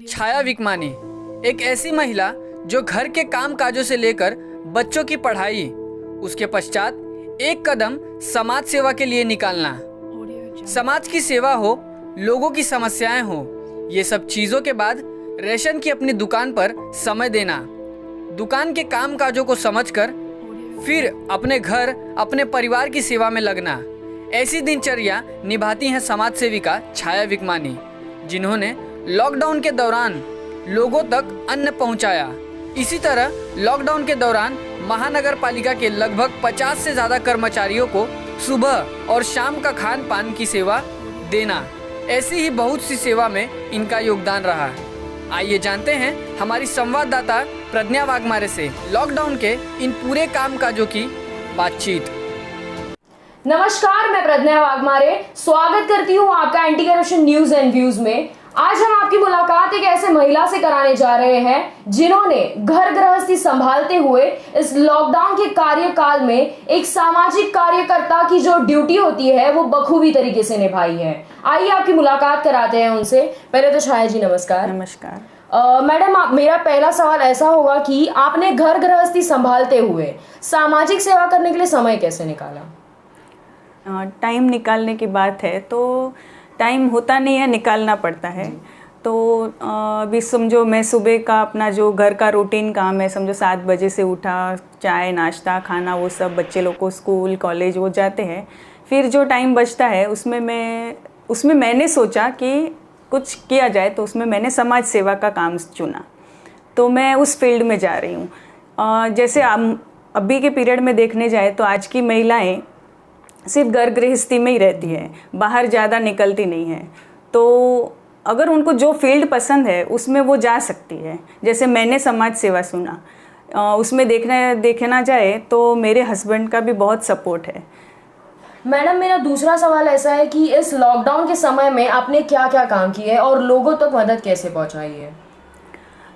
छाया विकमानी एक ऐसी महिला जो घर के काम काजों से लेकर बच्चों की पढ़ाई, उसके पश्चात एक कदम समाज सेवा के लिए निकालना। समाज की सेवा हो, लोगों की समस्याएं हो, ये सब चीज़ों के बाद रेशन की अपनी दुकान पर समय देना, दुकान के काम काजों को समझकर फिर अपने घर, अपने परिवार की सेवा में लगना। ऐसी दिनचर्या निभाती हैं समाज सेविका छाया विकमानी, जिन्होंने लॉकडाउन के दौरान लोगों तक अन्न पहुंचाया। इसी तरह लॉकडाउन के दौरान महानगर पालिका के लगभग 50 से ज़्यादा कर्मचारियों को सुबह और शाम का खान पान की सेवा देना। ऐसी ही बहुत सी सेवा में इनका योगदान रहा। आइए जानते हैं हमारी संवाददाता प्रज्ञा वाघमारे से लॉकडाउन के इन पूरे काम काजों की बातचीत। नमस्कार, मैं प्रज्ञा वाघमारे स्वागत करती हूँ आपका anti corruption news and views में। आज हम आपकी मुलाकात एक ऐसे महिला से कराने जा रहे हैं जिन्होंने घर गृहस्थी संभालते हुए इस लॉकडाउन के कार्यकाल में एक सामाजिक कार्यकर्ता की जो ड्यूटी होती है वो बखूबी तरीके से निभाई है। आइए आपकी मुलाकात कराते हैं उनसे। पहले तो छाया जी नमस्कार। नमस्कार मैडम, मेरा पहला सवाल ऐसा होगा कि आपने घर गृहस्थी संभालते हुए सामाजिक सेवा करने के लिए समय कैसे निकाला? टाइम निकालने की बात है तो टाइम होता नहीं है, निकालना पड़ता है। तो अभी समझो मैं सुबह का अपना जो घर का रूटीन काम है, समझो 7 बजे से उठा, चाय नाश्ता खाना वो सब, बच्चे लोग को स्कूल कॉलेज वो जाते हैं। फिर जो टाइम बचता है उसमें मैंने सोचा कि कुछ किया जाए, तो उसमें मैंने समाज सेवा का काम चुना। तो मैं उस फील्ड में जा रही हूँ। जैसे अभी के पीरियड में देखने जाए तो आज की महिलाएं सिर्फ घर गृहस्थी में ही रहती है, बाहर ज़्यादा निकलती नहीं है। तो अगर उनको जो फील्ड पसंद है उसमें वो जा सकती है। जैसे मैंने समाज सेवा सुना, उसमें देखना जाए तो मेरे हस्बैंड का भी बहुत सपोर्ट है। मैडम, मेरा दूसरा सवाल ऐसा है कि इस लॉकडाउन के समय में आपने क्या क्या काम किए और लोगों तक मदद कैसे पहुंचाई है?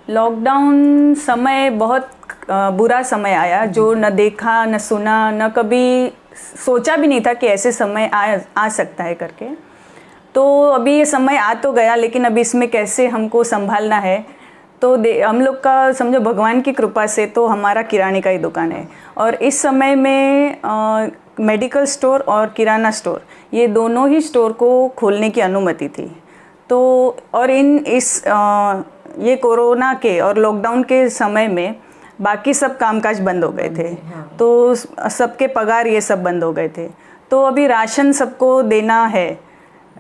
लॉकडाउन समय बहुत बुरा समय आया, जो न देखा न सुना, न कभी सोचा भी नहीं था कि ऐसे समय आ सकता है करके। तो अभी ये समय आ तो गया, लेकिन अभी इसमें कैसे हमको संभालना है। तो हम लोग का समझो भगवान की कृपा से तो हमारा किराने का ही दुकान है, और इस समय में मेडिकल स्टोर और किराना स्टोर ये दोनों ही स्टोर को खोलने की अनुमति थी। तो और ये कोरोना के और लॉकडाउन के समय में बाकी सब कामकाज बंद हो गए थे। तो सबके पगार ये सब बंद हो गए थे। तो अभी राशन सबको देना है,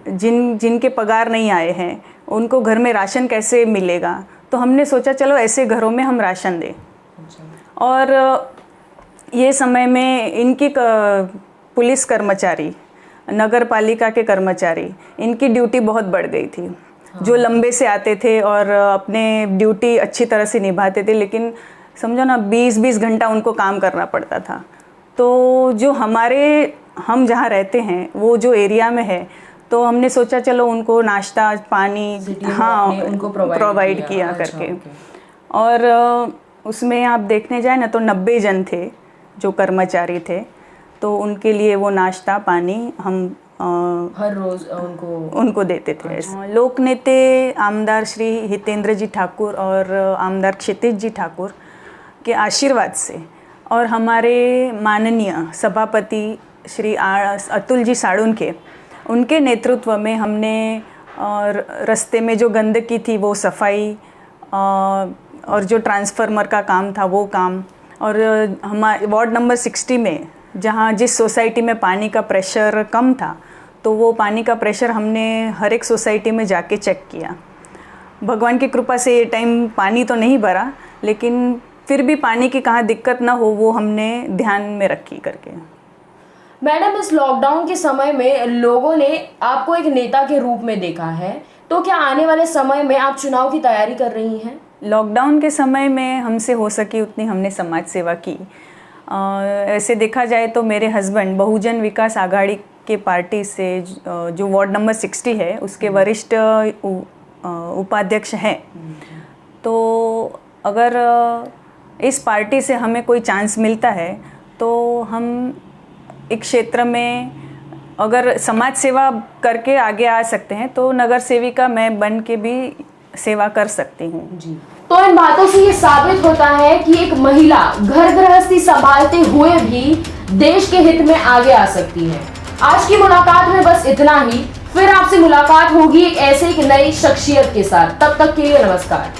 जिनके पगार नहीं आए हैं उनको घर में राशन कैसे मिलेगा। तो हमने सोचा चलो ऐसे घरों में हम राशन दें। और ये समय में इनकी पुलिस कर्मचारी, नगर पालिका के कर्मचारी, इनकी ड्यूटी बहुत बढ़ गई थी। जो लंबे से आते थे और अपने ड्यूटी अच्छी तरह से निभाते थे, लेकिन समझो ना 20-20 घंटा उनको काम करना पड़ता था। तो जो हम जहाँ रहते हैं वो जो एरिया में है, तो हमने सोचा चलो उनको नाश्ता पानी उनको प्रोवाइड किया करके। और उसमें आप देखने जाए ना तो 90 जन थे जो कर्मचारी थे। तो उनके लिए वो नाश्ता पानी हम हर रोज उनको देते थे। लोक नेते आमदार श्री हितेंद्र जी ठाकुर और आमदार क्षितिज जी ठाकुर के आशीर्वाद से, और हमारे माननीय सभापति श्री अतुल जी साड़ुन उनके नेतृत्व में हमने रास्ते में जो गंदगी थी वो सफाई, और जो ट्रांसफार्मर का काम था वो काम, और हमारे वार्ड नंबर 60 में जहाँ जिस सोसाइटी में पानी का प्रेशर कम था, तो वो पानी का प्रेशर हमने हर एक सोसाइटी में जाके चेक किया। भगवान की कृपा से ये टाइम पानी तो नहीं भरा, लेकिन फिर भी पानी की कहाँ दिक्कत ना हो वो हमने ध्यान में रखी करके। मैडम, इस लॉकडाउन के समय में लोगों ने आपको एक नेता के रूप में देखा है, तो क्या आने वाले समय में आप चुनाव की तैयारी कर रही हैं? लॉकडाउन के समय में हमसे हो सकी उतनी हमने समाज सेवा की। ऐसे देखा जाए तो मेरे हस्बैंड बहुजन विकास आघाड़ी के पार्टी से जो वार्ड नंबर 60 है उसके वरिष्ठ उपाध्यक्ष हैं। तो अगर इस पार्टी से हमें कोई चांस मिलता है तो हम एक क्षेत्र में अगर समाज सेवा करके आगे आ सकते हैं, तो नगर सेविका मैं बन के भी सेवा कर सकती हूँ। जी, तो इन बातों से ये साबित होता है कि एक महिला घर गृहस्थी संभालते हुए भी देश के हित में आगे आ सकती है। आज की मुलाकात में बस इतना ही, फिर आपसे मुलाकात होगी एक ऐसे एक नई शख्सियत के साथ। तब तक के लिए नमस्कार।